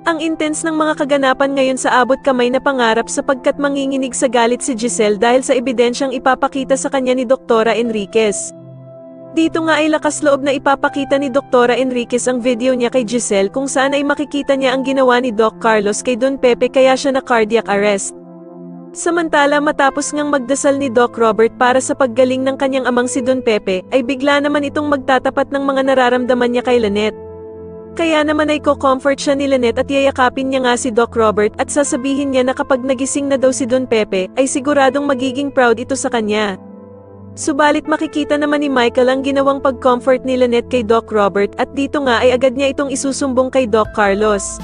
Ang intense ng mga kaganapan ngayon sa abot kamay na pangarap sapagkat manginginig sa galit si Giselle dahil sa ebidensyang ipapakita sa kanya ni Doktora Enriquez. Dito nga ay lakas loob na ipapakita ni Doktora Enriquez ang video niya kay Giselle kung saan ay makikita niya ang ginawa ni Doc Carlos kay Don Pepe kaya siya na cardiac arrest. Samantala matapos ngang magdasal ni Doc Robert para sa paggaling ng kanyang amang si Don Pepe, ay bigla naman itong magtatapat ng mga nararamdaman niya kay Lynette. Kaya naman ay ko-comfort siya ni Lynette at yayakapin niya nga si Doc Robert at sasabihin niya na kapag nagising na daw si Don Pepe, ay siguradong magiging proud ito sa kanya. Subalit makikita naman ni Michael ang ginawang pag-comfort ni Lynette kay Doc Robert at dito nga ay agad niya itong isusumbong kay Doc Carlos.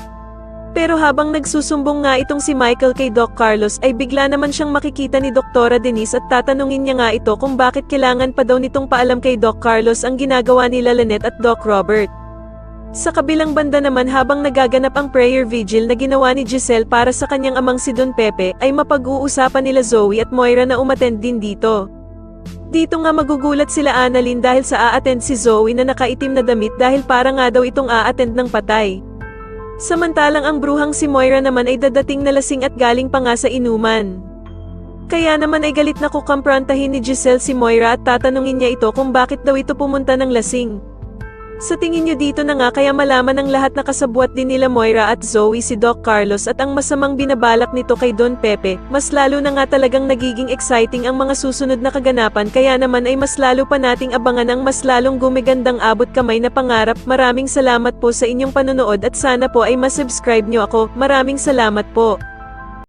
Pero habang nagsusumbong nga itong si Michael kay Doc Carlos ay bigla naman siyang makikita ni Doktora Denise at tatanungin niya nga ito kung bakit kailangan pa daw nitong paalam kay Doc Carlos ang ginagawa nila Lynette at Doc Robert. Sa kabilang banda naman habang nagaganap ang prayer vigil na ginawa ni Giselle para sa kanyang amang si Don Pepe ay mapag-uusapan nila Zoe at Moira na umattend din dito. Dito nga magugulat sila Annalyn dahil sa a-attend si Zoe na nakaitim na damit dahil para nga daw itong a-attend ng patay. Samantalang ang bruhang si Moira naman ay dadating na lasing at galing pa nga sa inuman. Kaya naman ay galit na kukumprontahin ni Giselle si Moira at tatanungin niya ito kung bakit daw ito pumunta ng lasing. Sa tingin niyo dito na nga kaya malaman ng lahat na kasabwat din nila Moira at Zoe si Doc Carlos at ang masamang binabalak nito kay Don Pepe, mas lalo na nga talagang nagiging exciting ang mga susunod na kaganapan kaya naman ay mas lalo pa nating abangan ang mas lalong gumigandang abot kamay na pangarap. Maraming salamat po sa inyong panonood at sana po ay masubscribe niyo ako. Maraming salamat po.